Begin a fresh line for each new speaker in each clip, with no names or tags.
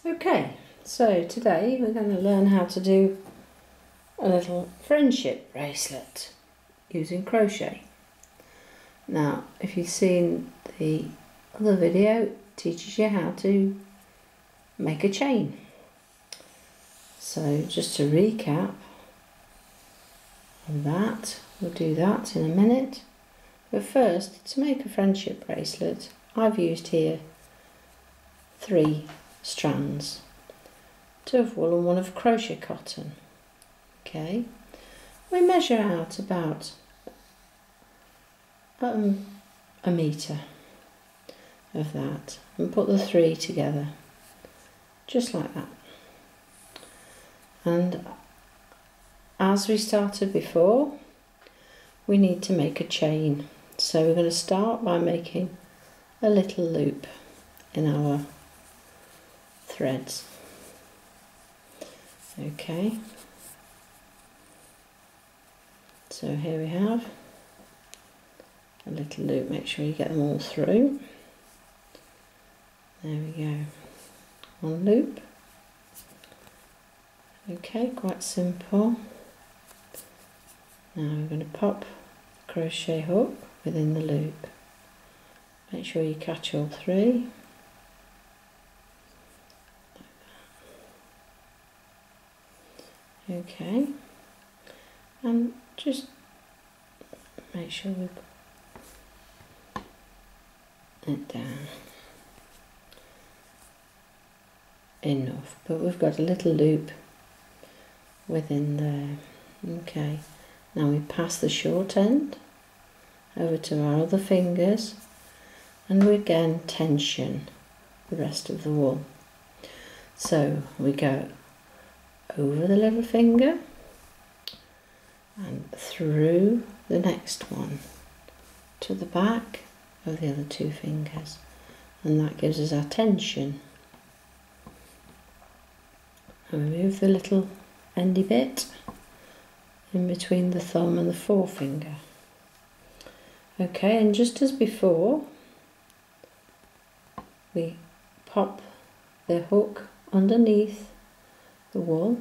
Okay, so today we're going to learn how to do a little friendship bracelet using crochet. Now, if you've seen the other video, it teaches you how to make a chain. So just to recap on that, we'll do that in a minute. But first, to make a friendship bracelet, I've used here 3 strands, 2 of wool and 1 of crochet cotton. Okay, we measure out about a metre of that and put the 3 together just like that. And as we started before, we need to make a chain, so we're going to start by making a little loop in our threads. Okay, so here we have a little loop. Make sure you get them all through. There we go, 1 loop. Okay, quite simple. Now we're going to pop the crochet hook within the loop. Make sure you catch all 3. Okay, and just make sure we put it down enough, but we've got a little loop within there. Okay, now we pass the short end over to our other fingers and we again tension the rest of the wool. So we go over the little finger and through the next one to the back of the other 2 fingers, and that gives us our tension. And we move the little endy bit in between the thumb and the forefinger. Okay, and just as before, we pop the hook underneath the wool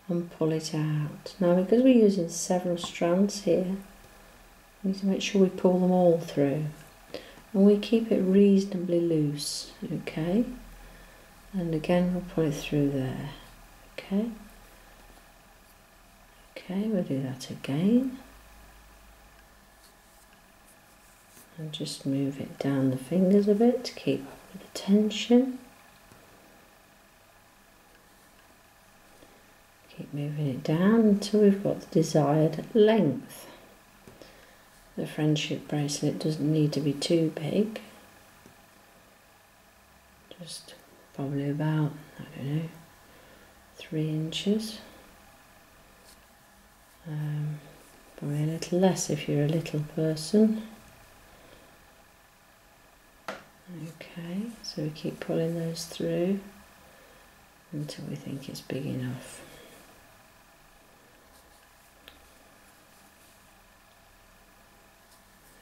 and pull it out. Now, because we're using several strands here, we need to make sure we pull them all through, and we keep it reasonably loose. Okay, and again we'll pull it through there. Okay, we'll do that again and just move it down the fingers a bit to keep up with the tension. Keep moving it down until we've got the desired length. The friendship bracelet doesn't need to be too big, just probably about, I don't know, 3 inches. Probably a little less if you're a little person. Okay, so we keep pulling those through until we think it's big enough.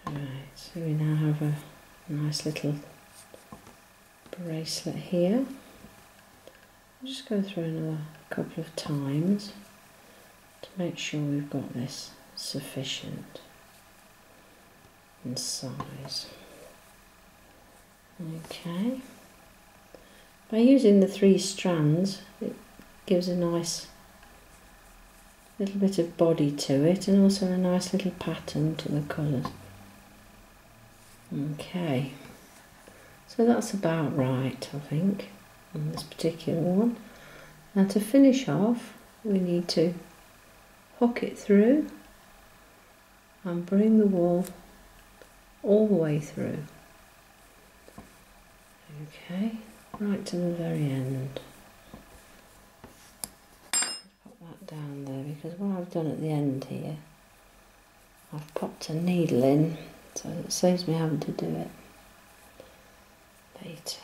Right, so we now have a nice little bracelet here. I'll just go through another couple of times to make sure we've got this sufficient in size. Okay, by using the 3 strands, it gives a nice little bit of body to it and also a nice little pattern to the colours. Okay, so that's about right, I think, on this particular one. Now, to finish off, we need to hook it through and bring the wool all the way through. Okay, right to the very end. Pop that down there, because what I've done at the end here, I've popped a needle in, so it saves me having to do it later.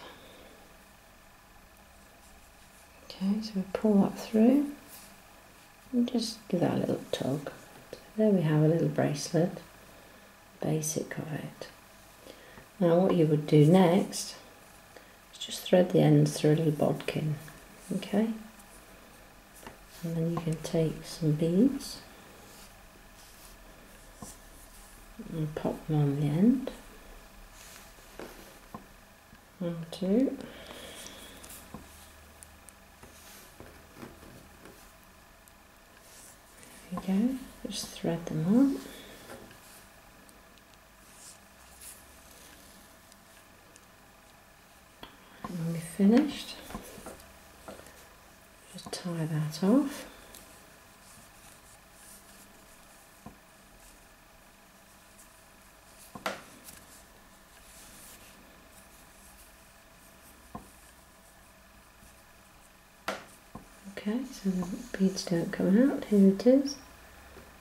Okay, so we pull that through and just give that a little tug. So there we have a little bracelet, basic of it. Now what you would do next is just thread the ends through a little bodkin, okay? And then you can take some beads and pop them on the end. 1, 2. There we go, just thread them on. And when we're finished, just tie that off. Okay, so the beads don't come out. Here it is.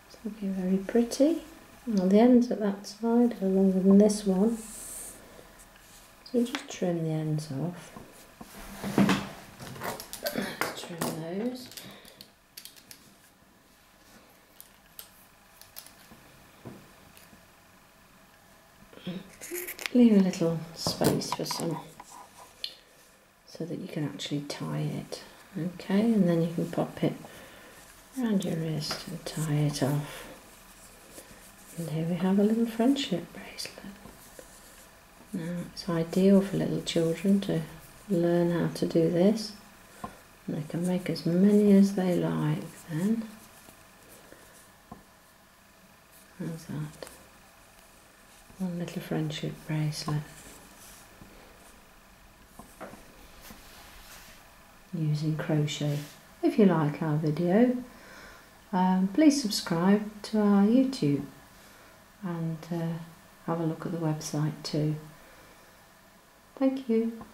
It's looking very pretty. Well, the ends at that side are longer than this one, so just trim the ends off. Let's trim those. Leave a little space for some, so that you can actually tie it. Okay, and then you can pop it around your wrist and tie it off. And here we have a little friendship bracelet. Now it's ideal for little children to learn how to do this. And they can make as many as they like then. How's that? One little friendship bracelet. Using crochet. If you like our video, please subscribe to our YouTube and have a look at the website too. Thank you.